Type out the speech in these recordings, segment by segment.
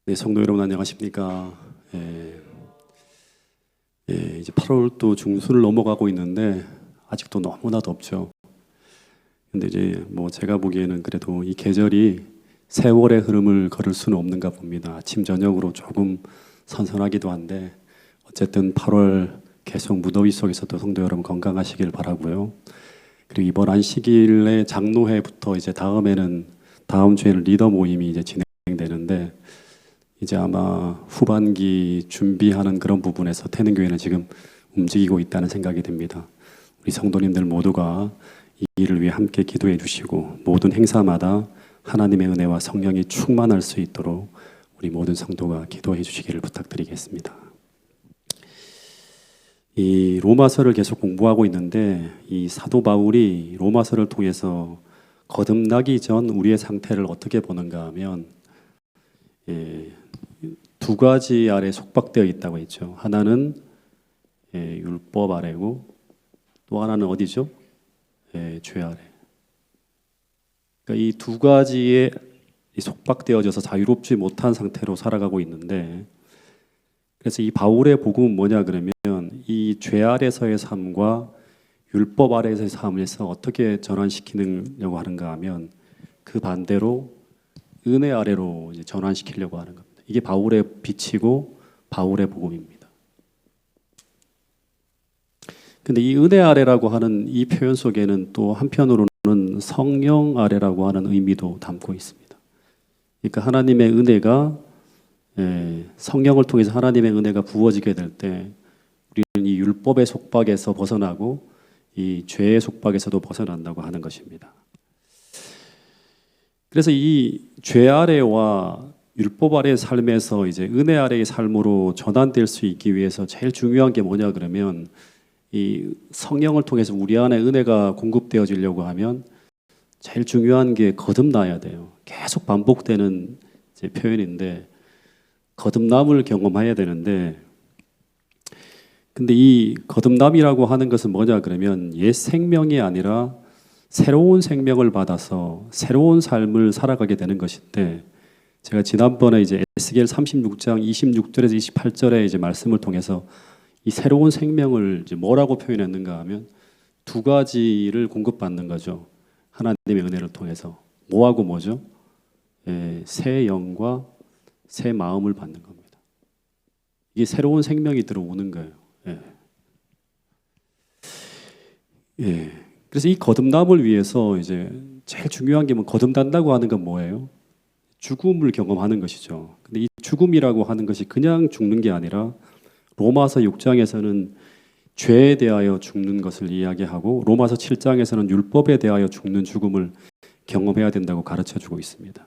네, 성도 여러분 안녕하십니까? 이제 8월 또 중순을 넘어가고 있는데 아직도 너무나 덥죠. 근데 이제 뭐 제가 보기에는 그래도 이 계절이 세월의 흐름을 걸을 수는 없는가 봅니다. 아침 저녁으로 조금 선선하기도 한데 어쨌든 8월 계속 무더위 속에서도 성도 여러분 건강하시길 바라고요. 그리고 이번 안식일에 장로회부터 이제 다음 주에는 리더 모임이 이제 진행되는데 이제 아마 후반기 준비하는 그런 부분에서 태능교회는 지금 움직이고 있다는 생각이 듭니다. 우리 성도님들 모두가 이 일을 위해 함께 기도해 주시고 모든 행사마다 하나님의 은혜와 성령이 충만할 수 있도록 우리 모든 성도가 기도해 주시기를 부탁드리겠습니다. 이 로마서를 계속 공부하고 있는데 이 사도 바울이 로마서를 통해서 거듭나기 전 우리의 상태를 어떻게 보는가 하면 두 가지 아래 속박되어 있다고 했죠. 하나는 율법 아래고 또 하나는 어디죠? 죄 아래. 그러니까 이 두 가지에 속박되어져서 자유롭지 못한 상태로 살아가고 있는데, 그래서 이 바울의 복음은 뭐냐 그러면 이 죄 아래서의 삶과 율법 아래서의 삶에서 어떻게 전환시키려고 하는가 하면 그 반대로 은혜 아래로 이제 전환시키려고 하는 겁니다. 이게 바울의 빛이고 바울의 복음입니다. 근데 이 은혜 아래라고 하는 이 표현 속에는 또 한편으로는 성령 아래라고 하는 의미도 담고 있습니다. 그러니까 하나님의 은혜가 성령을 통해서 하나님의 은혜가 부어지게 될 때 우리는 이 율법의 속박에서 벗어나고 이 죄의 속박에서도 벗어난다고 하는 것입니다. 그래서 이 죄 아래와 율법 아래의 삶에서 이제 은혜 아래의 삶으로 전환될 수 있기 위해서 제일 중요한 게 뭐냐 그러면 이 성령을 통해서 우리 안에 은혜가 공급되어지려고 하면 제일 중요한 게 거듭나야 돼요. 계속 반복되는 이제 표현인데 거듭남을 경험해야 되는데, 근데 이 거듭남이라고 하는 것은 뭐냐 그러면 옛 생명이 아니라 새로운 생명을 받아서 새로운 삶을 살아가게 되는 것인데, 제가 지난번에 이제 에스겔 36장 26절에서 28절의 이제 말씀을 통해서 이 새로운 생명을 이제 뭐라고 표현했는가 하면 두 가지를 공급받는 거죠. 하나님의 은혜를 통해서 뭐하고 뭐죠? 새 영과 새 마음을 받는 겁니다. 이게 새로운 생명이 들어오는 거예요. 그래서 이 거듭남을 위해서 이제 제일 중요한 게 뭐 거듭난다고 하는 건 뭐예요? 죽음을 경험하는 것이죠. 근데 이 죽음이라고 하는 것이 그냥 죽는 게 아니라 로마서 6장에서는 죄에 대하여 죽는 것을 이야기하고 로마서 7장에서는 율법에 대하여 죽는 죽음을 경험해야 된다고 가르쳐주고 있습니다.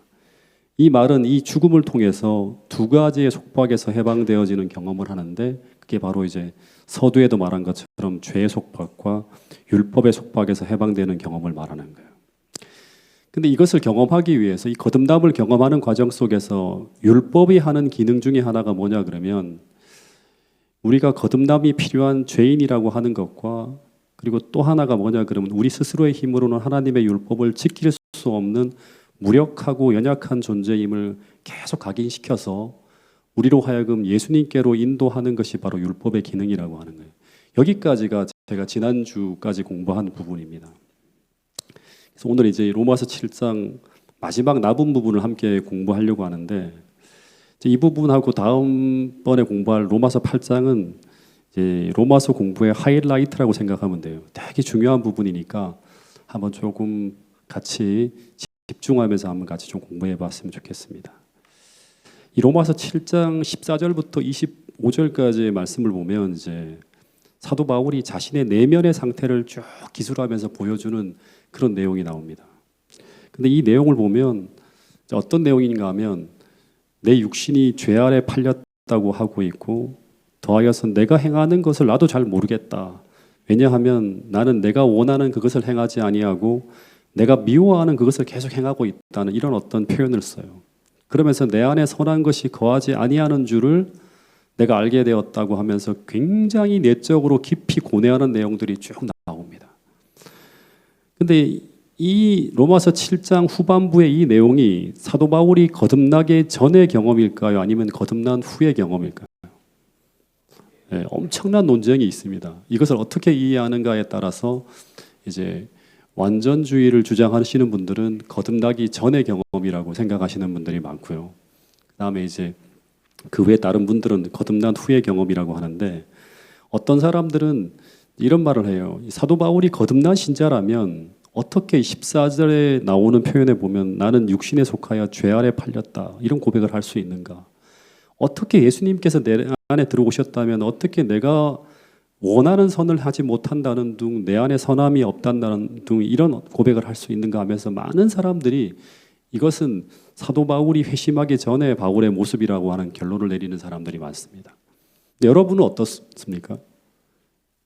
이 말은 이 죽음을 통해서 두 가지의 속박에서 해방되어지는 경험을 하는데, 그게 바로 이제 서두에도 말한 것처럼 죄의 속박과 율법의 속박에서 해방되는 경험을 말하는 거예요. 근데 이것을 경험하기 위해서 이 거듭남을 경험하는 과정 속에서 율법이 하는 기능 중에 하나가 뭐냐 그러면 우리가 거듭남이 필요한 죄인이라고 하는 것과, 그리고 또 하나가 뭐냐 그러면 우리 스스로의 힘으로는 하나님의 율법을 지킬 수 없는 무력하고 연약한 존재임을 계속 각인시켜서 우리로 하여금 예수님께로 인도하는 것이 바로 율법의 기능이라고 하는 거예요. 여기까지가 제가 지난주까지 공부한 부분입니다. 그래서 오늘 이제 로마서 7장 마지막 남은 부분을 함께 공부하려고 하는데, 이 부분하고 다음번에 공부할 로마서 8장은 이제 로마서 공부의 하이라이트라고 생각하면 돼요. 되게 중요한 부분이니까 한번 조금 같이 집중하면서 한번 같이 좀 공부해 봤으면 좋겠습니다. 이 로마서 7장 14절부터 25절까지의 말씀을 보면 이제 사도 바울이 자신의 내면의 상태를 쭉 기술하면서 보여주는 그런 내용이 나옵니다. 근데 이 내용을 보면 어떤 내용인가 하면 내 육신이 죄 아래 팔렸다고 하고 있고, 더하여서 내가 행하는 것을 나도 잘 모르겠다. 왜냐하면 나는 내가 원하는 그것을 행하지 아니하고 내가 미워하는 그것을 계속 행하고 있다는 이런 어떤 표현을 써요. 그러면서 내 안에 선한 것이 거하지 아니하는 줄을 내가 알게 되었다고 하면서 굉장히 내적으로 깊이 고뇌하는 내용들이 쭉 나옵니다. 근데 이 로마서 7장 후반부의 이 내용이 사도 바울이 거듭나기 전의 경험일까요? 아니면 거듭난 후의 경험일까요? 네, 엄청난 논쟁이 있습니다. 이것을 어떻게 이해하는가에 따라서 이제 완전주의를 주장하시는 분들은 거듭나기 전의 경험이라고 생각하시는 분들이 많고요. 그다음에 이제 그 외에 다른 분들은 거듭난 후의 경험이라고 하는데, 어떤 사람들은 이런 말을 해요. 사도 바울이 거듭난 신자라면 어떻게 14절에 나오는 표현에 보면 나는 육신에 속하여 죄 아래 팔렸다 이런 고백을 할 수 있는가? 어떻게 예수님께서 내 안에 들어오셨다면 어떻게 내가 원하는 선을 하지 못한다는 둥, 내 안에 선함이 없단다는 둥 이런 고백을 할 수 있는가 하면서 많은 사람들이 이것은 사도 바울이 회심하기 전에 바울의 모습이라고 하는 결론을 내리는 사람들이 많습니다. 여러분은 어떻습니까?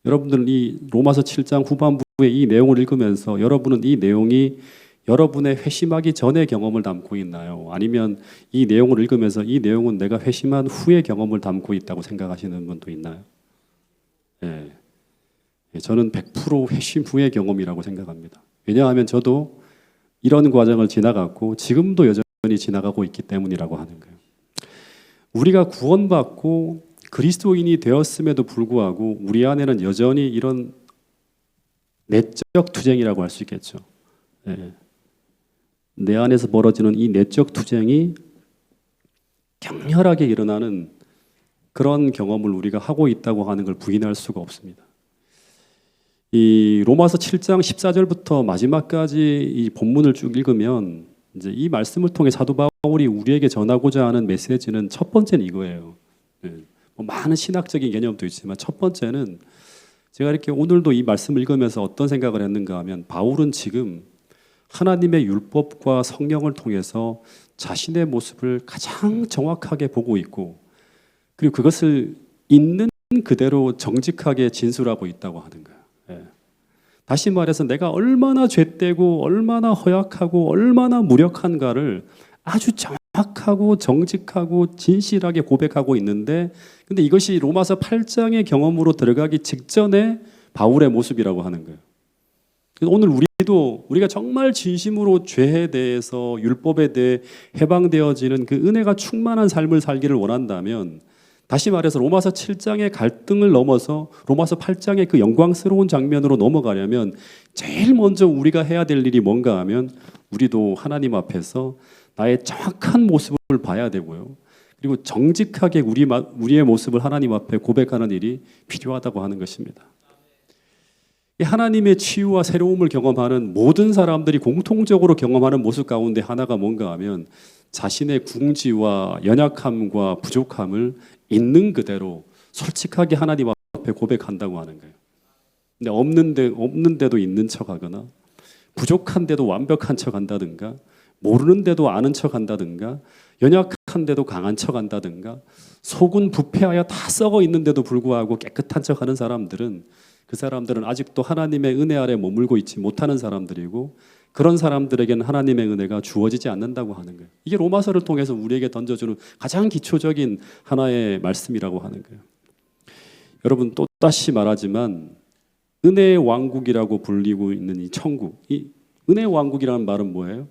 여러분들은 이 로마서 7장 후반부의 이 내용을 읽으면서 여러분은 이 내용이 여러분의 회심하기 전의 경험을 담고 있나요? 아니면 이 내용을 읽으면서 이 내용은 내가 회심한 후의 경험을 담고 있다고 생각하시는 분도 있나요? 예. 저는 100% 회심 후의 경험이라고 생각합니다. 왜냐하면 저도 이런 과정을 지나갔고 지금도 여전히 지나가고 있기 때문이라고 하는 거예요. 우리가 구원받고 그리스도인이 되었음에도 불구하고 우리 안에는 여전히 이런 내적 투쟁이라고 할 수 있겠죠. 예. 내 안에서 벌어지는 이 내적 투쟁이 격렬하게 일어나는 그런 경험을 우리가 하고 있다고 하는 걸 부인할 수가 없습니다. 이 로마서 7장 14절부터 마지막까지 이 본문을 쭉 읽으면 이제 이 말씀을 통해 사도 바울이 우리에게 전하고자 하는 메시지는 첫 번째는 이거예요. 예. 뭐 많은 신학적인 개념도 있지만 첫 번째는 제가 이렇게 오늘도 이 말씀을 읽으면서 어떤 생각을 했는가 하면 바울은 지금 하나님의 율법과 성령을 통해서 자신의 모습을 가장 정확하게 보고 있고 그리고 그것을 있는 그대로 정직하게 진술하고 있다고 하는 거예요. 예. 다시 말해서 내가 얼마나 죄되고 얼마나 허약하고 얼마나 무력한가를 아주 정확하고 정직하고 진실하게 고백하고 있는데, 근데 이것이 로마서 8장의 경험으로 들어가기 직전에 바울의 모습이라고 하는 거예요. 오늘 우리가 정말 진심으로 죄에 대해서 율법에 대해 해방되어지는 그 은혜가 충만한 삶을 살기를 원한다면, 다시 말해서 로마서 7장의 갈등을 넘어서 로마서 8장의 그 영광스러운 장면으로 넘어가려면 제일 먼저 우리가 해야 될 일이 뭔가 하면 우리도 하나님 앞에서 나의 정확한 모습을 봐야 되고요. 그리고 정직하게 우리의 모습을 하나님 앞에 고백하는 일이 필요하다고 하는 것입니다. 하나님의 치유와 새로움을 경험하는 모든 사람들이 공통적으로 경험하는 모습 가운데 하나가 뭔가 하면 자신의 궁지와 연약함과 부족함을 있는 그대로 솔직하게 하나님 앞에 고백한다고 하는 거예요. 근데 없는데도 있는 척하거나 부족한데도 완벽한 척한다든가 모르는데도 아는 척한다든가 연약한데도 강한 척한다든가 속은 부패하여 다 썩어 있는데도 불구하고 깨끗한 척하는 사람들은 그 사람들은 아직도 하나님의 은혜 아래 머물고 있지 못하는 사람들이고 그런 사람들에게는 하나님의 은혜가 주어지지 않는다고 하는 거예요. 이게 로마서를 통해서 우리에게 던져주는 가장 기초적인 하나의 말씀이라고 하는 거예요. 여러분 또다시 말하지만 은혜의 왕국이라고 불리고 있는 이 천국, 이 은혜의 왕국이라는 말은 뭐예요?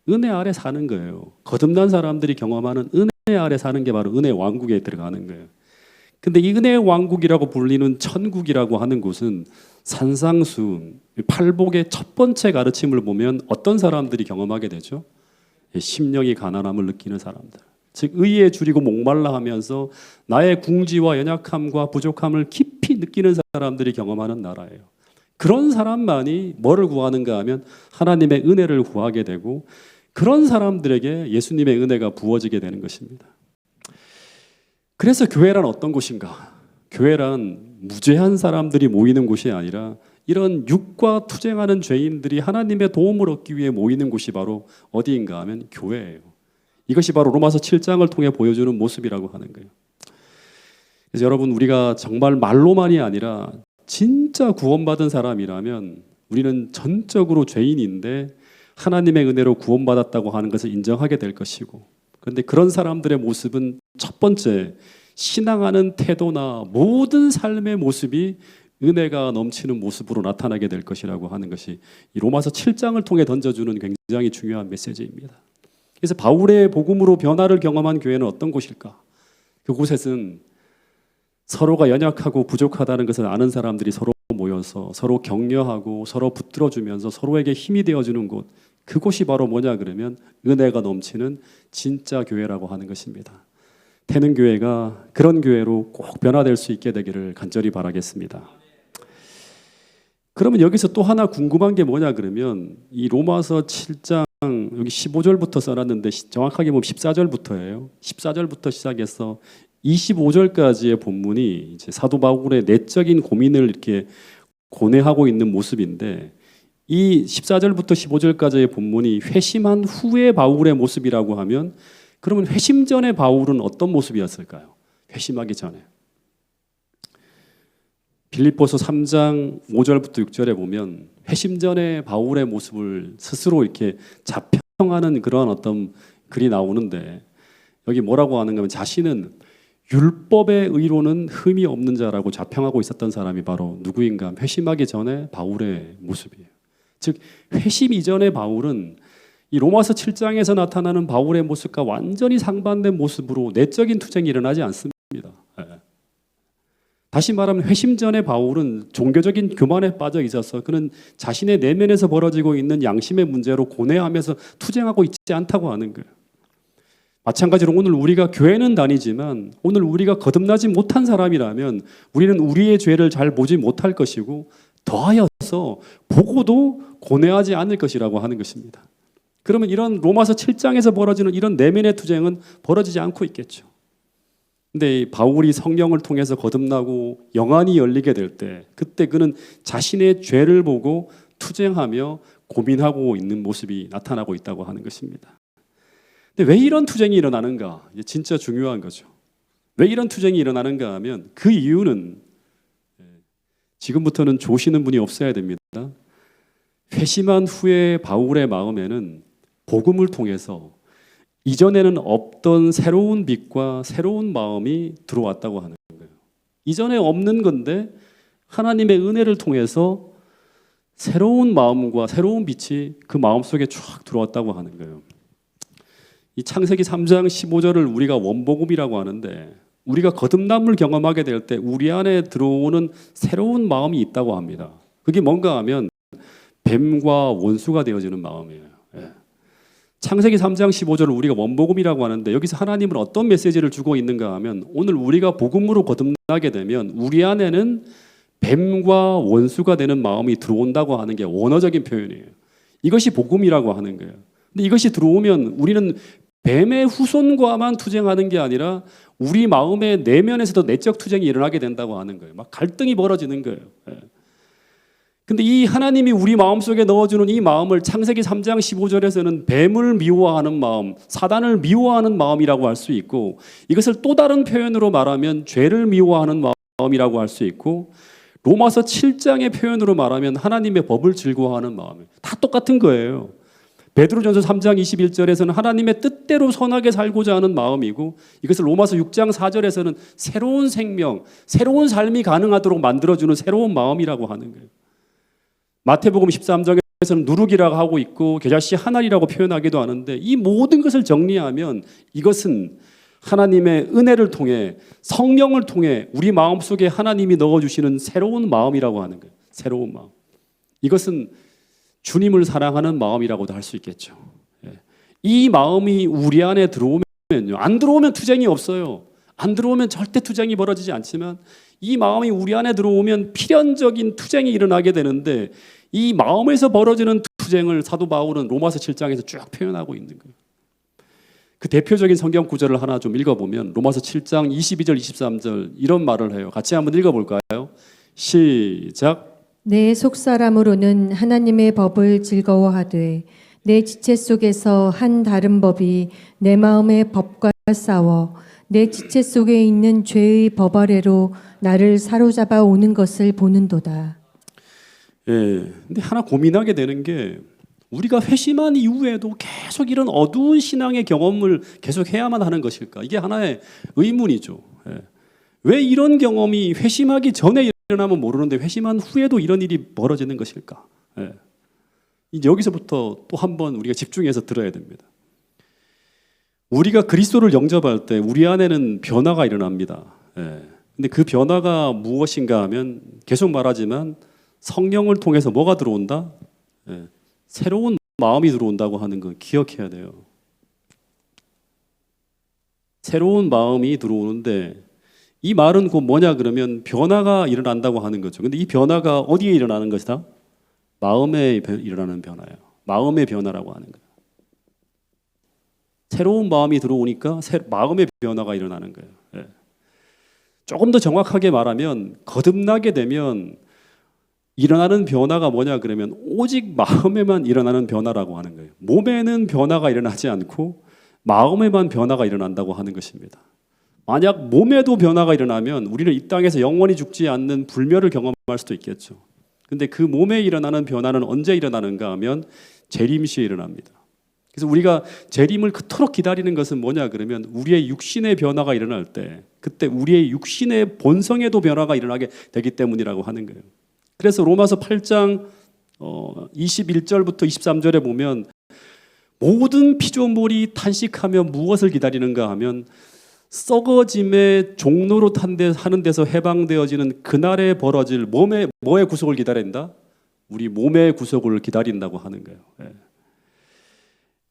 은혜 아래 사는 거예요. 거듭난 사람들이 경험하는 은혜 아래 사는 게 바로 은혜의 왕국에 들어가는 거예요. 근데 이 은혜의 왕국이라고 불리는 천국이라고 하는 곳은 산상수훈, 팔복의 첫 번째 가르침을 보면 어떤 사람들이 경험하게 되죠? 심령이 가난함을 느끼는 사람들. 즉 의에 줄이고 목말라 하면서 나의 궁지와 연약함과 부족함을 깊이 느끼는 사람들이 경험하는 나라예요. 그런 사람만이 뭐를 구하는가 하면 하나님의 은혜를 구하게 되고 그런 사람들에게 예수님의 은혜가 부어지게 되는 것입니다. 그래서 교회란 어떤 곳인가? 교회란 무죄한 사람들이 모이는 곳이 아니라 이런 육과 투쟁하는 죄인들이 하나님의 도움을 얻기 위해 모이는 곳이 바로 어디인가 하면 교회예요. 이것이 바로 로마서 7장을 통해 보여주는 모습이라고 하는 거예요. 그래서 여러분 우리가 정말 말로만이 아니라 진짜 구원받은 사람이라면 우리는 전적으로 죄인인데 하나님의 은혜로 구원받았다고 하는 것을 인정하게 될 것이고, 그런데 그런 사람들의 모습은 첫 번째 신앙하는 태도나 모든 삶의 모습이 은혜가 넘치는 모습으로 나타나게 될 것이라고 하는 것이 이 로마서 7장을 통해 던져주는 굉장히 중요한 메시지입니다. 그래서 바울의 복음으로 변화를 경험한 교회는 어떤 곳일까? 그곳에는 서로가 연약하고 부족하다는 것을 아는 사람들이 서로 모여서 서로 격려하고 서로 붙들어주면서 서로에게 힘이 되어주는 곳, 그곳이 바로 뭐냐 그러면 은혜가 넘치는 진짜 교회라고 하는 것입니다. 태능교회가 그런 교회로 꼭 변화될 수 있게 되기를 간절히 바라겠습니다. 그러면 여기서 또 하나 궁금한 게 뭐냐 그러면 이 로마서 7장 여기 15절부터 써놨는데 정확하게 보면 14절부터예요. 14절부터 시작해서 25절까지의 본문이 이제 사도 바울의 내적인 고민을 이렇게 고뇌하고 있는 모습인데, 이 14절부터 15절까지의 본문이 회심한 후의 바울의 모습이라고 하면, 그러면 회심 전의 바울은 어떤 모습이었을까요? 회심하기 전에. 빌립보서 3장 5절부터 6절에 보면 회심 전의 바울의 모습을 스스로 이렇게 자평하는 그러한 어떤 글이 나오는데, 여기 뭐라고 하는가 하면 자신은 율법의 의로는 흠이 없는 자라고 자평하고 있었던 사람이 바로 누구인가 하면 회심하기 전에 바울의 모습이에요. 즉 회심 이전의 바울은 이 로마서 7장에서 나타나는 바울의 모습과 완전히 상반된 모습으로 내적인 투쟁이 일어나지 않습니다. 다시 말하면 회심 전의 바울은 종교적인 교만에 빠져 있어서 그는 자신의 내면에서 벌어지고 있는 양심의 문제로 고뇌하면서 투쟁하고 있지 않다고 하는 거예요. 마찬가지로 오늘 우리가 교회는 다니지만 오늘 우리가 거듭나지 못한 사람이라면 우리는 우리의 죄를 잘 보지 못할 것이고 더하여서 보고도 고뇌하지 않을 것이라고 하는 것입니다. 그러면 이런 로마서 7장에서 벌어지는 이런 내면의 투쟁은 벌어지지 않고 있겠죠. 근데 바울이 성령을 통해서 거듭나고 영안이 열리게 될 때, 그때 그는 자신의 죄를 보고 투쟁하며 고민하고 있는 모습이 나타나고 있다고 하는 것입니다. 근데 왜 이런 투쟁이 일어나는가? 이게 진짜 중요한 거죠. 왜 이런 투쟁이 일어나는가 하면 그 이유는 지금부터는 조시는 분이 없어야 됩니다. 회심한 후에 바울의 마음에는 복음을 통해서 이전에는 없던 새로운 빛과 새로운 마음이 들어왔다고 하는 거예요. 이전에 없는 건데 하나님의 은혜를 통해서 새로운 마음과 새로운 빛이 그 마음속에 쫙 들어왔다고 하는 거예요. 이 창세기 3장 15절을 우리가 원복음이라고 하는데, 우리가 거듭남을 경험하게 될 때 우리 안에 들어오는 새로운 마음이 있다고 합니다. 그게 뭔가 하면 뱀과 원수가 되어지는 마음이에요. 창세기 3장 15절을 우리가 원복음이라고 하는데, 여기서 하나님은 어떤 메시지를 주고 있는가 하면, 오늘 우리가 복음으로 거듭나게 되면 우리 안에는 뱀과 원수가 되는 마음이 들어온다고 하는 게 원어적인 표현이에요. 이것이 복음이라고 하는 거예요. 근데 이것이 들어오면 우리는 뱀의 후손과만 투쟁하는 게 아니라 우리 마음의 내면에서도 내적 투쟁이 일어나게 된다고 하는 거예요. 막 갈등이 벌어지는 거예요. 근데 이 하나님이 우리 마음속에 넣어주는 이 마음을 창세기 3장 15절에서는 뱀을 미워하는 마음, 사단을 미워하는 마음이라고 할 수 있고, 이것을 또 다른 표현으로 말하면 죄를 미워하는 마음이라고 할 수 있고, 로마서 7장의 표현으로 말하면 하나님의 법을 즐거워하는 마음, 다 똑같은 거예요. 베드로전서 3장 21절에서는 하나님의 뜻대로 선하게 살고자 하는 마음이고, 이것을 로마서 6장 4절에서는 새로운 생명, 새로운 삶이 가능하도록 만들어주는 새로운 마음이라고 하는 거예요. 마태복음 13장에서는 누룩이라고 하고 있고 겨자씨 하나리라고 표현하기도 하는데, 이 모든 것을 정리하면 이것은 하나님의 은혜를 통해 성령을 통해 우리 마음속에 하나님이 넣어주시는 새로운 마음이라고 하는 거예요. 새로운 마음. 이것은 주님을 사랑하는 마음이라고도 할 수 있겠죠. 이 마음이 우리 안에 들어오면요, 안 들어오면 투쟁이 없어요. 안 들어오면 절대 투쟁이 벌어지지 않지만, 이 마음이 우리 안에 들어오면 필연적인 투쟁이 일어나게 되는데, 이 마음에서 벌어지는 투쟁을 사도 바울은 로마서 7장에서 쭉 표현하고 있는 거예요. 그 대표적인 성경 구절을 하나 좀 읽어보면 로마서 7장 22절 23절 이런 말을 해요. 같이 한번 읽어볼까요? 시작. 내 속사람으로는 하나님의 법을 즐거워하되 내 지체 속에서 한 다른 법이 내 마음의 법과 싸워 내 지체 속에 있는 죄의 법 아래로 나를 사로잡아 오는 것을 보는도다. 근데 하나 고민하게 되는 게, 우리가 회심한 이후에도 계속 이런 어두운 신앙의 경험을 계속 해야만 하는 것일까? 이게 하나의 의문이죠. 왜 이런 경험이 회심하기 전에 일어나면 모르는데 회심한 후에도 이런 일이 벌어지는 것일까? 예. 이제 여기서부터 또 한번 우리가 집중해서 들어야 됩니다. 우리가 그리스도를 영접할 때 우리 안에는 변화가 일어납니다. 예. 근데 그 변화가 무엇인가 하면 계속 말하지만 성령을 통해서 뭐가 들어온다? 예. 새로운 마음이 들어온다고 하는 거 기억해야 돼요. 새로운 마음이 들어오는데 이 말은 곧 뭐냐 그러면 변화가 일어난다고 하는 거죠. 근데 이 변화가 어디에 일어나는 것이다? 마음에 일어나는 변화예요. 마음의 변화라고 하는 거예요. 새로운 마음이 들어오니까 마음의 변화가 일어나는 거예요. 예. 조금 더 정확하게 말하면 거듭나게 되면 일어나는 변화가 뭐냐 그러면 오직 마음에만 일어나는 변화라고 하는 거예요. 몸에는 변화가 일어나지 않고 마음에만 변화가 일어난다고 하는 것입니다. 만약 몸에도 변화가 일어나면 우리는 이 땅에서 영원히 죽지 않는 불멸을 경험할 수도 있겠죠. 근데 그 몸에 일어나는 변화는 언제 일어나는가 하면 재림 시에 일어납니다. 그래서 우리가 재림을 그토록 기다리는 것은 뭐냐 그러면 우리의 육신의 변화가 일어날 때 그때 우리의 육신의 본성에도 변화가 일어나게 되기 때문이라고 하는 거예요. 그래서 로마서 8장 21절부터 23절에 보면 모든 피조물이 탄식하며 무엇을 기다리는가 하면 썩어짐의 종로로 하는 데서 해방되어지는 그날에 벌어질 뭐의 구속을 기다린다? 우리 몸의 구속을 기다린다고 하는 거예요. 예.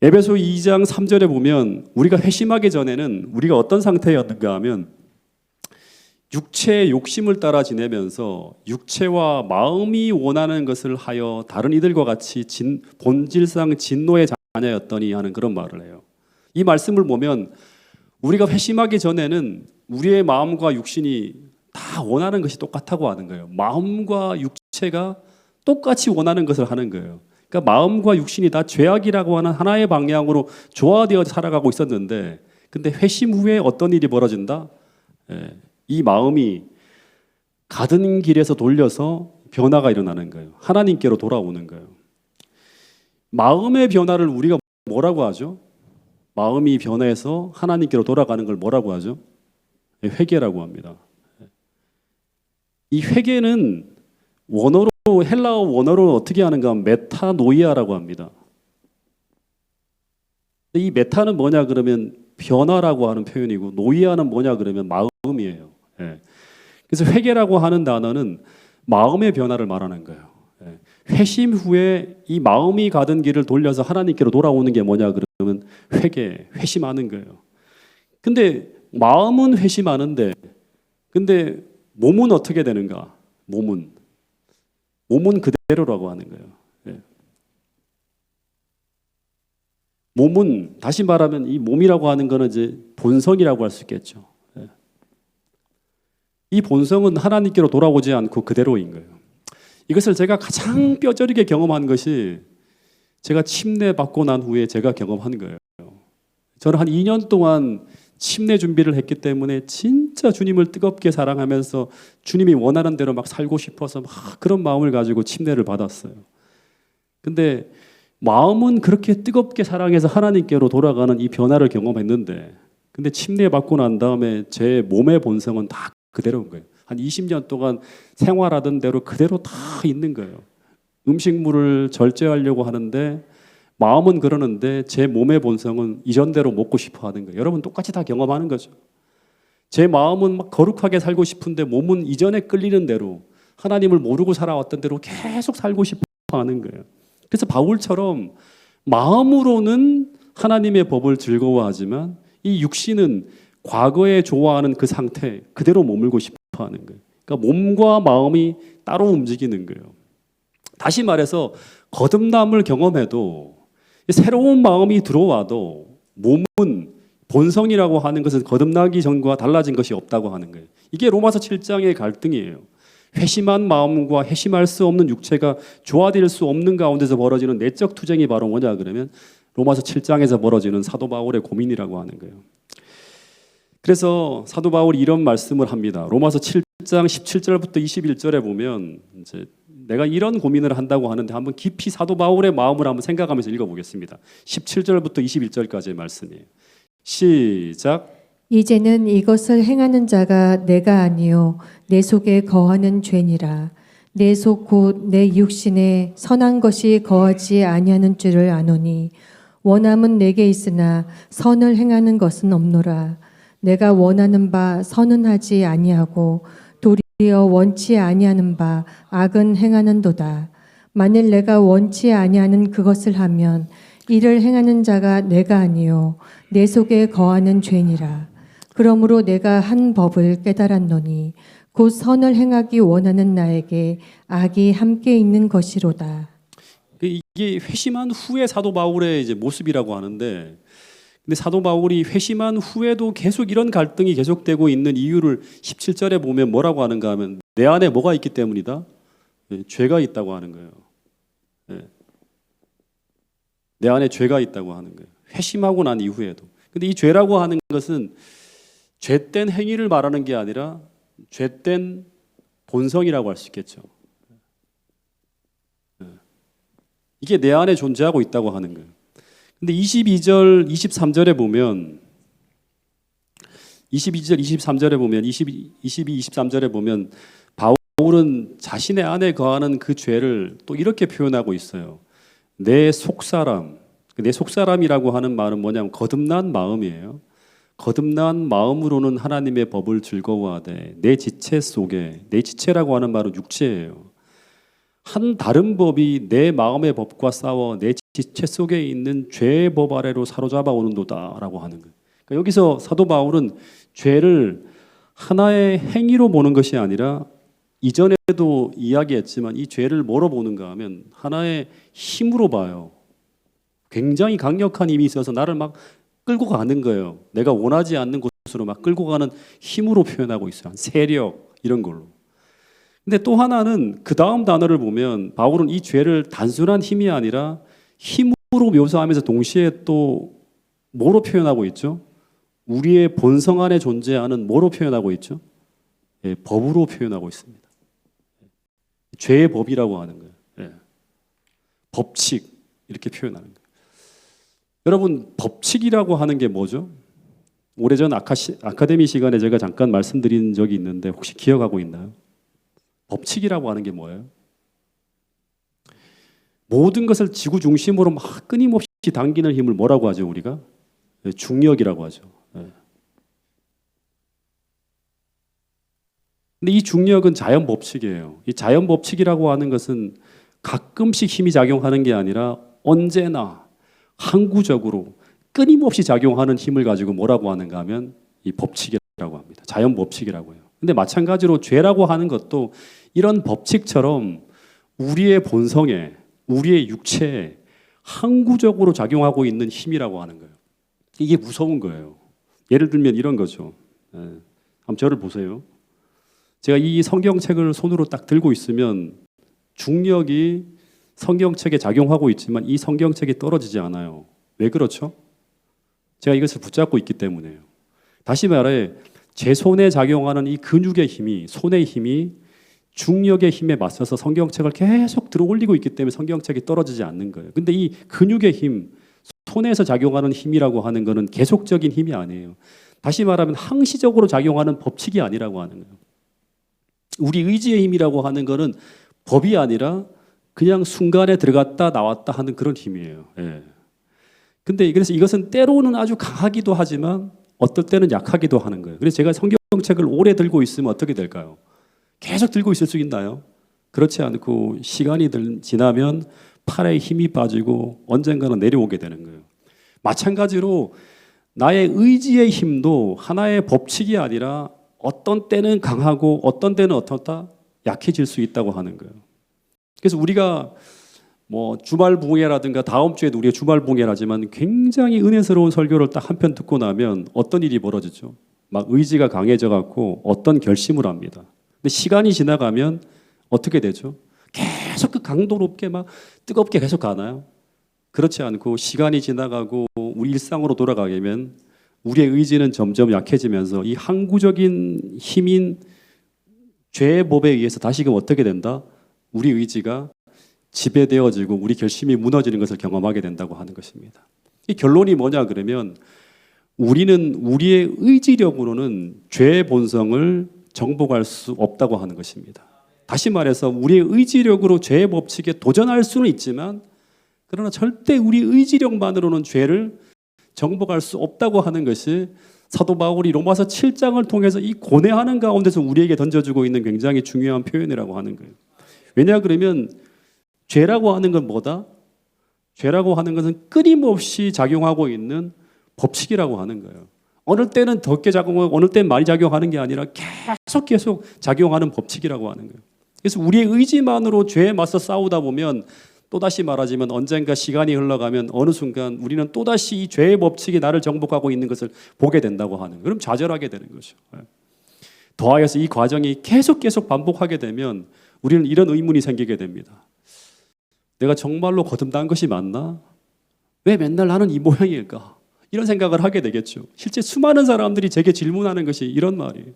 에베소 2장 3절에 보면 우리가 회심하기 전에는 우리가 어떤 상태였는가 하면 육체의 욕심을 따라 지내면서 육체와 마음이 원하는 것을 하여 다른 이들과 같이 본질상 진노의 자녀였더니 하는 그런 말을 해요. 이 말씀을 보면 우리가 회심하기 전에는 우리의 마음과 육신이 다 원하는 것이 똑같다고 하는 거예요. 마음과 육체가 똑같이 원하는 것을 하는 거예요. 그러니까 마음과 육신이 다 죄악이라고 하는 하나의 방향으로 조화되어 살아가고 있었는데 근데 회심 후에 어떤 일이 벌어진다? 이 마음이 가던 길에서 돌려서 변화가 일어나는 거예요. 하나님께로 돌아오는 거예요. 마음의 변화를 우리가 뭐라고 하죠? 마음이 변해서 하나님께로 돌아가는 걸 뭐라고 하죠? 회개라고 합니다. 이 회개는 헬라어 원어로 어떻게 하는가 하면 메타노이아라고 합니다. 이 메타는 뭐냐 그러면 변화라고 하는 표현이고 노이아는 뭐냐 그러면 마음이에요. 그래서 회개라고 하는 단어는 마음의 변화를 말하는 거예요. 회심 후에 이 마음이 가던 길을 돌려서 하나님께로 돌아오는 게 뭐냐 그러면 회심하는 거예요. 근데 마음은 회심하는데 근데 몸은 어떻게 되는가? 몸은 그대로라고 하는 거예요. 몸은 다시 말하면 이 몸이라고 하는 거는 이제 본성이라고 할 수 있겠죠. 이 본성은 하나님께로 돌아오지 않고 그대로인 거예요. 이것을 제가 가장 뼈저리게 경험한 것이 제가 침례 받고 난 후에 제가 경험한 거예요. 저는 한 2년 동안 침례 준비를 했기 때문에 진짜 주님을 뜨겁게 사랑하면서 주님이 원하는 대로 막 살고 싶어서 막 그런 마음을 가지고 침례를 받았어요. 근데 마음은 그렇게 뜨겁게 사랑해서 하나님께로 돌아가는 이 변화를 경험했는데 근데 침례 받고 난 다음에 제 몸의 본성은 다 그대로인 거예요. 한 20년 동안 생활하던 대로 그대로 다 있는 거예요. 음식물을 절제하려고 하는데 마음은 그러는데 제 몸의 본성은 이전대로 먹고 싶어 하는 거예요. 여러분 똑같이 다 경험하는 거죠. 제 마음은 막 거룩하게 살고 싶은데 몸은 이전에 끌리는 대로 하나님을 모르고 살아왔던 대로 계속 살고 싶어 하는 거예요. 그래서 바울처럼 마음으로는 하나님의 법을 즐거워하지만 이 육신은 과거에 좋아하는 그 상태 그대로 머물고 싶어 하는 거예요. 그러니까 몸과 마음이 따로 움직이는 거예요. 다시 말해서 거듭남을 경험해도 새로운 마음이 들어와도 몸은 본성이라고 하는 것은 거듭나기 전과 달라진 것이 없다고 하는 거예요. 이게 로마서 7장의 갈등이에요. 회심한 마음과 회심할 수 없는 육체가 조화될 수 없는 가운데서 벌어지는 내적 투쟁이 바로 뭐냐 그러면 로마서 7장에서 벌어지는 사도 바울의 고민이라고 하는 거예요. 그래서 사도 바울이 이런 말씀을 합니다. 로마서 7장 17절부터 21절에 보면 이제 내가 이런 고민을 한다고 하는데 한번 깊이 사도 바울의 마음을 한번 생각하면서 읽어보겠습니다. 17절부터 21절까지의 말씀이에요. 시작. 이제는 이것을 행하는 자가 내가 아니요 내 속에 거하는 죄니라. 내 속 곧 내 육신에 선한 것이 거하지 아니하는 줄을 아노니 원함은 내게 있으나 선을 행하는 것은 없노라. 내가 원하는 바 선은 하지 아니하고 도리어 원치 아니하는 바 악은 행하는도다. 만일 내가 원치 아니하는 그것을 하면 이를 행하는 자가 내가 아니요 내 속에 거하는 죄니라. 그러므로 내가 한 법을 깨달았노니 곧 선을 행하기 원하는 나에게 악이 함께 있는 것이로다. 이게 회심한 후의 사도 바울의 이제 모습이라고 하는데, 근데 사도 바울이 회심한 후에도 계속 이런 갈등이 계속되고 있는 이유를 17절에 보면 뭐라고 하는가 하면 내 안에 뭐가 있기 때문이다? 죄가 있다고 하는 거예요. 내 안에 죄가 있다고 하는 거예요. 회심하고 난 이후에도. 근데 이 죄라고 하는 것은 죄된 행위를 말하는 게 아니라 죄된 본성이라고 할 수 있겠죠. 이게 내 안에 존재하고 있다고 하는 거예요. 근데 22절, 23절에 보면 22절, 23절에 보면 22, 23절에 보면 바울은 자신의 안에 거하는 그 죄를 또 이렇게 표현하고 있어요. 내 속사람, 내 속사람이라고 하는 말은 뭐냐면 거듭난 마음이에요. 거듭난 마음으로는 하나님의 법을 즐거워하되 내 지체 속에, 내 지체라고 하는 말은 육체예요. 한 다른 법이 내 마음의 법과 싸워 내 지체 속에 있는 죄의 법 아래로 사로잡아 오는도다라고 하는 거예요. 그러니까 여기서 사도 바울은 죄를 하나의 행위로 보는 것이 아니라 이전에도 이야기했지만 이 죄를 뭐로 보는가 하면 하나의 힘으로 봐요. 굉장히 강력한 힘이 있어서 나를 막 끌고 가는 거예요. 내가 원하지 않는 곳으로 막 끌고 가는 힘으로 표현하고 있어요. 세력 이런 걸로. 근데 또 하나는 그 다음 단어를 보면 바울은 이 죄를 단순한 힘이 아니라 힘으로 묘사하면서 동시에 또 뭐로 표현하고 있죠? 우리의 본성 안에 존재하는 뭐로 표현하고 있죠? 예, 법으로 표현하고 있습니다. 죄의 법이라고 하는 거예요. 예. 법칙 이렇게 표현하는 거예요. 여러분 법칙이라고 하는 게 뭐죠? 오래전 아카데미 시간에 제가 잠깐 말씀드린 적이 있는데 혹시 기억하고 있나요? 법칙이라고 하는 게 뭐예요? 모든 것을 지구 중심으로 막 끊임없이 당기는 힘을 뭐라고 하죠 우리가? 예, 중력이라고 하죠. 예. 근데 이 중력은 자연 법칙이에요. 이 자연 법칙이라고 하는 것은 가끔씩 힘이 작용하는 게 아니라 언제나 항구적으로 끊임없이 작용하는 힘을 가지고 뭐라고 하는가 하면 이 법칙이라고 합니다. 자연 법칙이라고 해요. 근데 마찬가지로 죄라고 하는 것도 이런 법칙처럼 우리의 본성에, 우리의 육체에 항구적으로 작용하고 있는 힘이라고 하는 거예요. 이게 무서운 거예요. 예를 들면 이런 거죠. 한번 저를 보세요. 제가 이 성경책을 손으로 딱 들고 있으면 중력이 성경책에 작용하고 있지만 이 성경책이 떨어지지 않아요. 왜 그렇죠? 제가 이것을 붙잡고 있기 때문에요. 다시 말해 제 손에 작용하는 이 근육의 힘이, 손의 힘이 중력의 힘에 맞서서 성경책을 계속 들어 올리고 있기 때문에 성경책이 떨어지지 않는 거예요. 근데 이 근육의 힘, 손에서 작용하는 힘이라고 하는 것은 계속적인 힘이 아니에요. 다시 말하면 항시적으로 작용하는 법칙이 아니라고 하는 거예요. 우리 의지의 힘이라고 하는 것은 법이 아니라 그냥 순간에 들어갔다 나왔다 하는 그런 힘이에요. 예. 근데 그래서 이것은 때로는 아주 강하기도 하지만 어떨 때는 약하기도 하는 거예요. 그래서 제가 성경책을 오래 들고 있으면 어떻게 될까요? 계속 들고 있을 수 있나요? 그렇지 않고 시간이 지나면 팔에 힘이 빠지고 언젠가는 내려오게 되는 거예요. 마찬가지로 나의 의지의 힘도 하나의 법칙이 아니라 어떤 때는 강하고 어떤 때는 어떻다? 약해질 수 있다고 하는 거예요. 그래서 우리가 뭐 주말 붕해라든가 다음 주에도 우리가 주말 붕해라지만 굉장히 은혜스러운 설교를 딱 한 편 듣고 나면 어떤 일이 벌어지죠? 막 의지가 강해져 갖고 어떤 결심을 합니다. 근데 시간이 지나가면 어떻게 되죠? 계속 그 강도 높게 막 뜨겁게 계속 가나요? 그렇지 않고 시간이 지나가고 우리 일상으로 돌아가게 되면 우리의 의지는 점점 약해지면서 이 항구적인 힘인 죄의 법에 의해서 다시금 어떻게 된다? 우리 의지가 지배되어지고 우리 결심이 무너지는 것을 경험하게 된다고 하는 것입니다. 이 결론이 뭐냐 그러면 우리는 우리의 의지력으로는 죄의 본성을 정복할 수 없다고 하는 것입니다. 다시 말해서 우리의 의지력으로 죄의 법칙에 도전할 수는 있지만 그러나 절대 우리 의지력만으로는 죄를 정복할 수 없다고 하는 것이 사도 바울이 로마서 7장을 통해서 이 고뇌하는 가운데서 우리에게 던져주고 있는 굉장히 중요한 표현이라고 하는 거예요. 왜냐 그러면 죄라고 하는 건 뭐다? 죄라고 하는 것은 끊임없이 작용하고 있는 법칙이라고 하는 거예요. 어느 때는 적게 작용하고 어느 때는 많이 작용하는 게 아니라 계속 작용하는 법칙이라고 하는 거예요. 그래서 우리의 의지만으로 죄에 맞서 싸우다 보면 또다시 말하지만 언젠가 시간이 흘러가면 어느 순간 우리는 또다시 이 죄의 법칙이 나를 정복하고 있는 것을 보게 된다고 하는 거예요. 그럼 좌절하게 되는 거죠. 더하여서 이 과정이 계속 반복하게 되면 우리는 이런 의문이 생기게 됩니다. 내가 정말로 거듭난 것이 맞나? 왜 맨날 나는 이 모양일까? 이런 생각을 하게 되겠죠. 실제 수많은 사람들이 제게 질문하는 것이 이런 말이에요.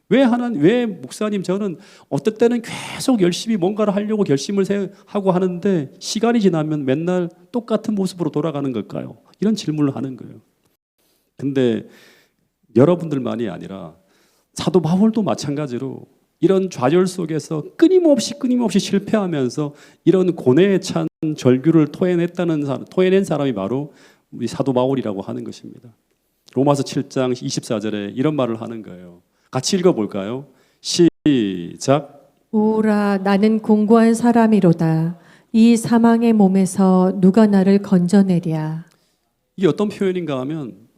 왜 목사님 저는 어떨 때는 계속 열심히 뭔가를 하려고 결심을 하고 하는데 시간이 지나면 맨날 똑같은 모습으로 돌아가는 걸까요? 이런 질문을 하는 거예요. 근데 여러분들만이 아니라 사도 바울도 마찬가지로 이런 좌절 속에서 끊임없이 실패하면서 이런 고뇌에 찬 절규를 토해낸 사람이 바로 우리 사도 바울이라고 하는 것입니다. 로마서 7장 24절에 이런 말을 하는 거예요. 같이 읽어볼까요? 시작. 오라 나는 공고한 사람이로다. 이 사망의 몸에서 누가 나를 건져내랴. 이게 어떤 표현인가 하면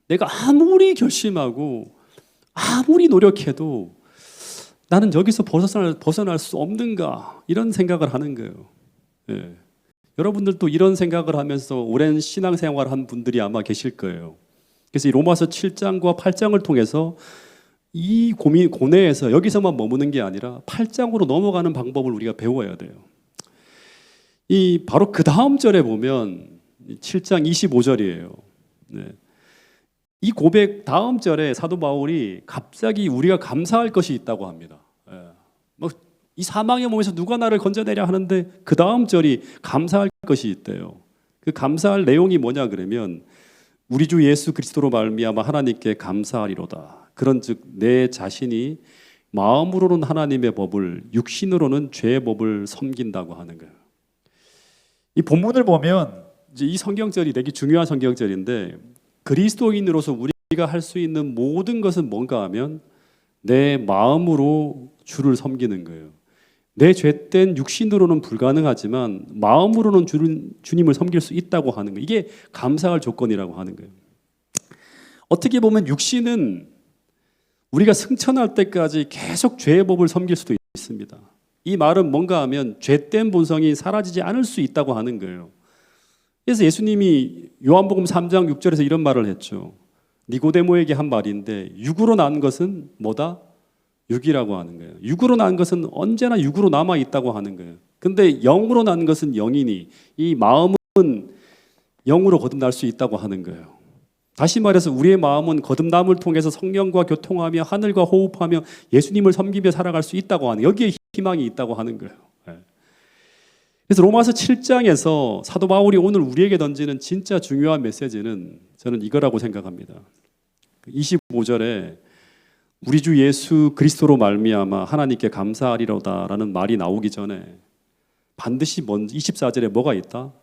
내가 아무리 결심하고 아무리 노력해도 나는 여기서 벗어날 수 없는가 이런 생각을 하는 거예요. 예. 여러분들도 이런 생각을 하면서 오랜 신앙생활을 한 분들이 아마 계실 거예요. 그래서 이 로마서 7장과 8장을 통해서 이 고뇌에서 여기서만 머무는 게 아니라 8장으로 넘어가는 방법을 우리가 배워야 돼요. 이 바로 그 다음 절에 보면 7장 25절이에요. 네. 이 고백 다음 절에 사도 바울이 갑자기 우리가 감사할 것이 있다고 합니다. 이 사망의 몸에서 누가 나를 건져내려 하는데 그 다음 절이 감사할 것이 있대요. 그 감사할 내용이 뭐냐 그러면 우리 주 예수 그리스도로 말미암아 하나님께 감사하리로다. 그런즉 내 자신이 마음으로는 하나님의 법을 육신으로는 죄의 법을 섬긴다고 하는 거예요. 이 본문을 보면 이제 이 성경절이 되게 중요한 성경절인데 그리스도인으로서 우리가 할 수 있는 모든 것은 뭔가 하면 내 마음으로 주를 섬기는 거예요. 내 죄된 육신으로는 불가능하지만 마음으로는 주님을 섬길 수 있다고 하는 거예요. 이게 감사할 조건이라고 하는 거예요. 어떻게 보면 육신은 우리가 승천할 때까지 계속 죄의 법을 섬길 수도 있습니다. 이 말은 뭔가 하면 죄된 본성이 사라지지 않을 수 있다고 하는 거예요. 그래서 예수님이 요한복음 3장 6절에서 이런 말을 했죠. 니고데모에게 한 말인데 육으로 난 것은 뭐다? 육이라고 하는 거예요. 육으로 난 것은 언제나 육으로 남아 있다고 하는 거예요. 근데 영으로 난 것은 영이니 이 마음은 영으로 거듭날 수 있다고 하는 거예요. 다시 말해서 우리의 마음은 거듭남을 통해서 성령과 교통하며 하늘과 호흡하며 예수님을 섬기며 살아갈 수 있다고 하는 여기에 희망이 있다고 하는 거예요. 그래서 로마서 7장에서 사도 바울이 오늘 우리에게 던지는 진짜 중요한 메시지는 저는 이거라고 생각합니다. 25절에 우리 주 예수 그리스도로 말미암아 하나님께 감사하리로다라는 말이 나오기 전에 반드시 먼저 24절에 뭐가 있다?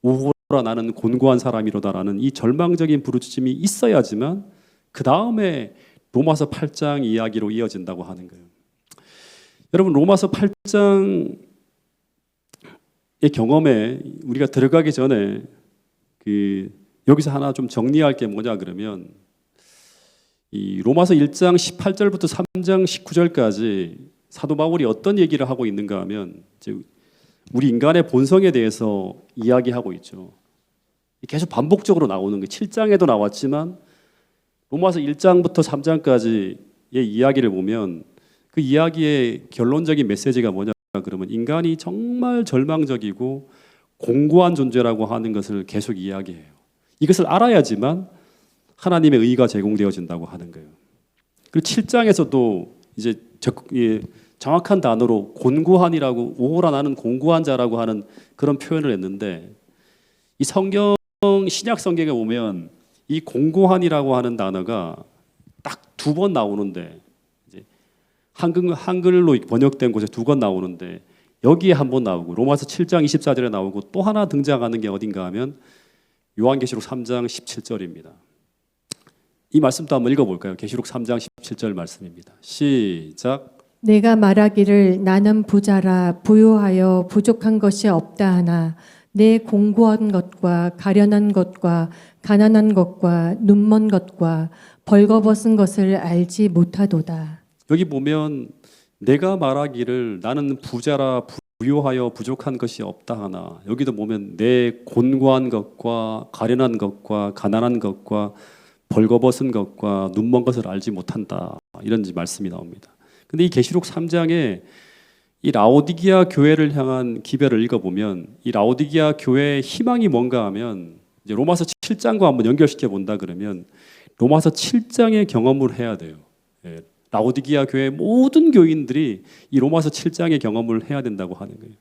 오호라 나는 곤고한 사람이로다라는 이 절망적인 부르짖음이 있어야지만 그 다음에 로마서 8장 이야기로 이어진다고 하는 거예요. 여러분 로마서 8장의 경험에 우리가 들어가기 전에 여기서 하나 좀 정리할 게 뭐냐 그러면 이 로마서 1장 18절부터 3장 19절까지 사도 바울이 어떤 얘기를 하고 있는가 하면 이제 우리 인간의 본성에 대해서 이야기하고 있죠. 계속 반복적으로 나오는 게 7장에도 나왔지만 로마서 1장부터 3장까지의 이야기를 보면 그 이야기의 결론적인 메시지가 뭐냐 그러면 인간이 정말 절망적이고 공고한 존재라고 하는 것을 계속 이야기해요. 이것을 알아야지만 하나님의 의가 제공되어진다고 하는 거예요. 그리고 7장에서도 이제 정확한 단어로 곤고한이라고 오호라 나는 공고한 자라고 하는 그런 표현을 했는데 이 성경 신약 성경에 보면 이 공고한이라고 하는 단어가 딱 두 번 나오는데 이제 한글로 번역된 곳에 두 번 나오는데 여기에 한 번 나오고 로마서 7장 24절에 나오고 또 하나 등장하는 게 어딘가 하면 요한계시록 3장 17절입니다. 이 말씀도 한번 읽어볼까요? 계시록 3장 17절 말씀입니다. 시작. 내가 말하기를 나는 부자라 부요하여 부족한 것이 없다 하나 내 공고한 것과 가련한 것과 가난한 것과 눈먼 것과 벌거벗은 것을 알지 못하도다. 여기 보면 내가 말하기를 나는 부자라 부요하여 부족한 것이 없다 하나, 여기도 보면 내 곤고한 것과 가련한 것과 가난한 것과 벌거벗은 것과 눈먼 것을 알지 못한다, 이런 말씀이 나옵니다. 근데 이 계시록 3장에 이 라오디게아 교회를 향한 기별을 읽어보면 이 라오디게아 교회의 희망이 뭔가 하면 이제 로마서 7장과 한번 연결시켜 본다 그러면 로마서 7장의 경험을 해야 돼요. 예, 라오디게아 교회의 모든 교인들이 이 로마서 7장의 경험을 해야 된다고 하는 거예요.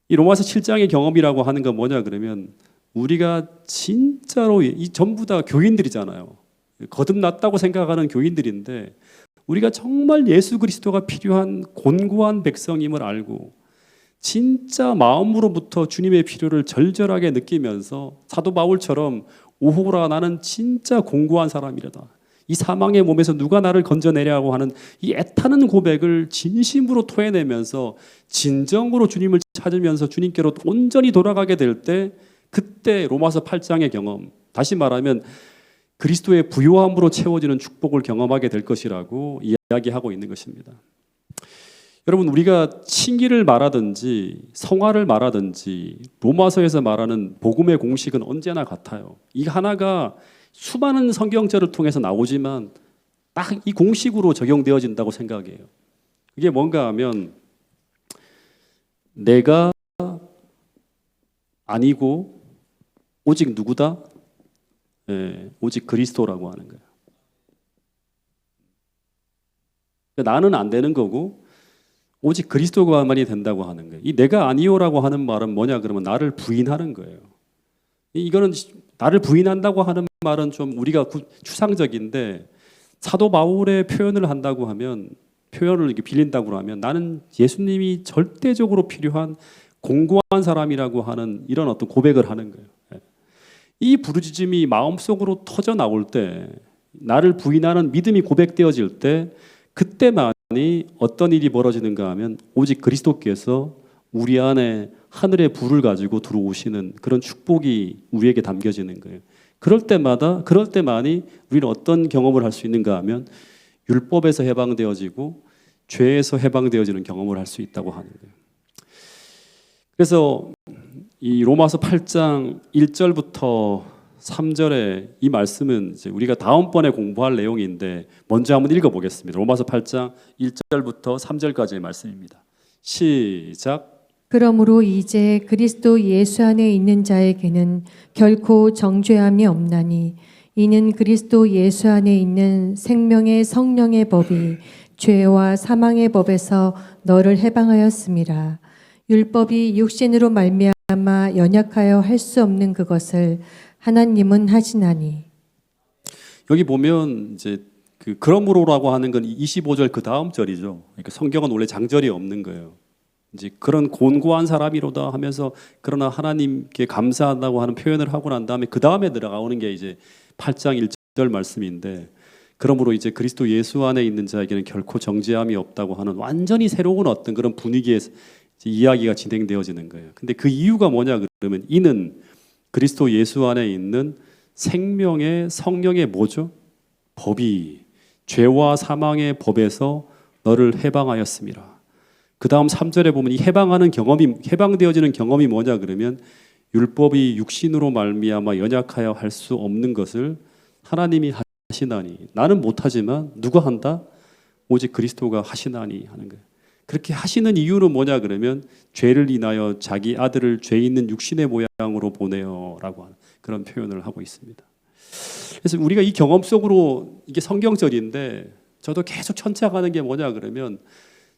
이 로마서 7장의 경험이라고 하는 건 뭐냐 그러면 우리가 진짜로 이 전부 다 교인들이잖아요. 거듭났다고 생각하는 교인들인데 우리가 정말 예수 그리스도가 필요한 곤고한 백성임을 알고 진짜 마음으로부터 주님의 필요를 절절하게 느끼면서 사도 바울처럼 오호라 나는 진짜 공고한 사람이라다. 이 사망의 몸에서 누가 나를 건져내려고 하는 이 애타는 고백을 진심으로 토해내면서 진정으로 주님을 찾으면서 주님께로 온전히 돌아가게 될 때 그때 로마서 8장의 경험, 다시 말하면 그리스도의 부요함으로 채워지는 축복을 경험하게 될 것이라고 이야기하고 있는 것입니다. 여러분, 우리가 칭의를 말하든지 성화를 말하든지 로마서에서 말하는 복음의 공식은 언제나 같아요. 이 하나가 수많은 성경절을 통해서 나오지만 딱 이 공식으로 적용되어진다고 생각해요. 이게 뭔가 하면 내가 아니고 오직 누구다? 오직 그리스도라고 하는 거예요. 나는 안 되는 거고 오직 그리스도가만이 된다고 하는 거예요. 이 내가 아니요라고 하는 말은 뭐냐 그러면 나를 부인하는 거예요. 이거는 나를 부인한다고 하는 말은 좀 우리가 추상적인데 사도 바울의 표현을 한다고 하면 표현을 이렇게 빌린다고 하면 나는 예수님이 절대적으로 필요한 공고한 사람이라고 하는 이런 어떤 고백을 하는 거예요. 이 부르짖음이 마음속으로 터져 나올 때 나를 부인하는 믿음이 고백되어질 때 그때만이 어떤 일이 벌어지는가 하면 오직 그리스도께서 우리 안에 하늘의 불을 가지고 들어오시는 그런 축복이 우리에게 담겨지는 거예요. 그럴 때만이 우리는 어떤 경험을 할 수 있는가 하면 율법에서 해방되어지고 죄에서 해방되어지는 경험을 할 수 있다고 하는 거예요. 그래서 이 로마서 8장 1절부터 3절의 이 말씀은 이제 우리가 다음번에 공부할 내용인데 먼저 한번 읽어보겠습니다. 로마서 8장 1절부터 3절까지의 말씀입니다. 시작. 그러므로 이제 그리스도 예수 안에 있는 자에게는 결코 정죄함이 없나니 이는 그리스도 예수 안에 있는 생명의 성령의 법이 죄와 사망의 법에서 너를 해방하였음이라. 율법이 육신으로 말미암아 연약하여 할 수 없는 그것을 하나님은 하시나니. 여기 보면 이제 그러므로라고 하는 건 25절 그 다음 절이죠. 그러니까 성경은 원래 장절이 없는 거예요. 이제 그런 곤고한 사람이로다 하면서 그러나 하나님께 감사한다고 하는 표현을 하고 난 다음에 그 다음에 들어가오는 게 이제 8장 1절 말씀인데 그러므로 이제 그리스도 예수 안에 있는 자에게는 결코 정죄함이 없다고 하는 완전히 새로운 어떤 그런 분위기에서 이야기가 진행되어지는 거예요. 근데 그 이유가 뭐냐 그러면 이는 그리스도 예수 안에 있는 생명의 성령의 뭐죠? 법이 죄와 사망의 법에서 너를 해방하였습니다. 그 다음 3절에 보면 이 해방되어지는 경험이 뭐냐 그러면 율법이 육신으로 말미암아 연약하여 할 수 없는 것을 하나님이 하시나니 나는 못하지만 누가 한다? 오직 그리스도가 하시나니 하는 거예요. 그렇게 하시는 이유는 뭐냐 그러면 죄를 인하여 자기 아들을 죄 있는 육신의 모양으로 보내어라고 하는 그런 표현을 하고 있습니다. 그래서 우리가 이 경험 속으로 이게 성경절인데 저도 계속 천착하는 게 뭐냐 그러면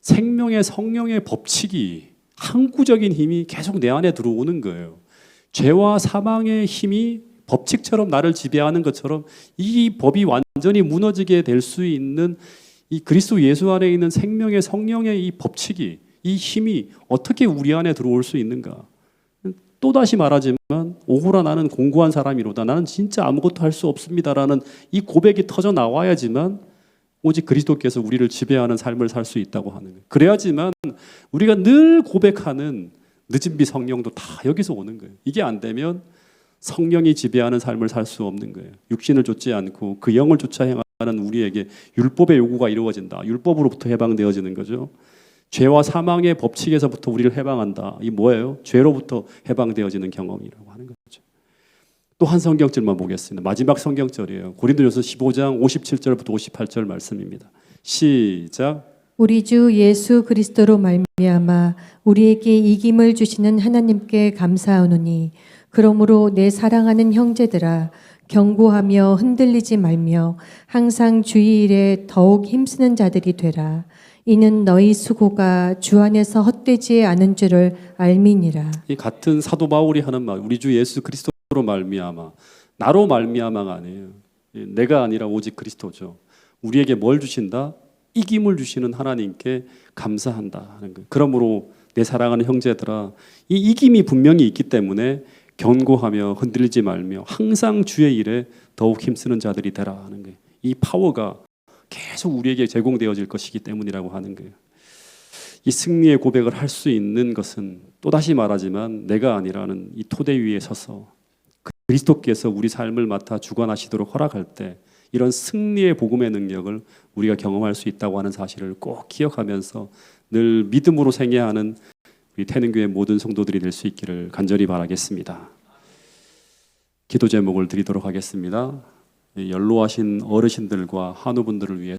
생명의 성령의 법칙이 항구적인 힘이 계속 내 안에 들어오는 거예요. 죄와 사망의 힘이 법칙처럼 나를 지배하는 것처럼 이 법이 완전히 무너지게 될 수 있는 이 그리스도 예수 안에 있는 생명의 성령의 이 법칙이, 이 힘이 어떻게 우리 안에 들어올 수 있는가? 또다시 말하지만 오호라 나는 공고한 사람이로다. 나는 진짜 아무것도 할 수 없습니다라는 이 고백이 터져 나와야지만 오직 그리스도께서 우리를 지배하는 삶을 살 수 있다고 하는 거예요. 그래야지만 우리가 늘 고백하는 늦은 비 성령도 다 여기서 오는 거예요. 이게 안 되면 성령이 지배하는 삶을 살 수 없는 거예요. 육신을 좇지 않고 그 영을 쫓아 행하는 우리에게 율법의 요구가 이루어진다. 율법으로부터 해방되어지는 거죠. 죄와 사망의 법칙에서부터 우리를 해방한다. 이 뭐예요? 죄로부터 해방되어지는 경험이라고 하는 거죠. 또 한 성경절만 보겠습니다. 마지막 성경절이에요. 고린도전서 15장 57절부터 58절 말씀입니다. 시작. 우리 주 예수 그리스도로 말미암아 우리에게 이김을 주시는 하나님께 감사하노니 그러므로 내 사랑하는 형제들아 경고하며 흔들리지 말며 항상 주의 일에 더욱 힘쓰는 자들이 되라. 이는 너희 수고가 주 안에서 헛되지 않은 줄을 알미니라. 이 같은 사도 바울이 하는 말, 우리 주 예수 그리스도로 말미암아, 나로 말미암아가 아니에요. 내가 아니라 오직 그리스도죠. 우리에게 뭘 주신다? 이김을 주시는 하나님께 감사한다 하는 거예요. 그러므로 내 사랑하는 형제들아, 이 이김이 분명히 있기 때문에 견고하며 흔들리지 말며 항상 주의 일에 더욱 힘쓰는 자들이 되라 하는 거예요. 이 파워가 계속 우리에게 제공되어질 것이기 때문이라고 하는 거예요. 이 승리의 고백을 할 수 있는 것은 또다시 말하지만 내가 아니라는 이 토대 위에 서서 그리스도께서 우리 삶을 맡아 주관하시도록 허락할 때 이런 승리의 복음의 능력을 우리가 경험할 수 있다고 하는 사실을 꼭 기억하면서 늘 믿음으로 생애하는 우리 태능교회 모든 성도들이 될 수 있기를 간절히 바라겠습니다. 기도 제목을 드리도록 하겠습니다. 연로하신 어르신들과 한우분들을 위해서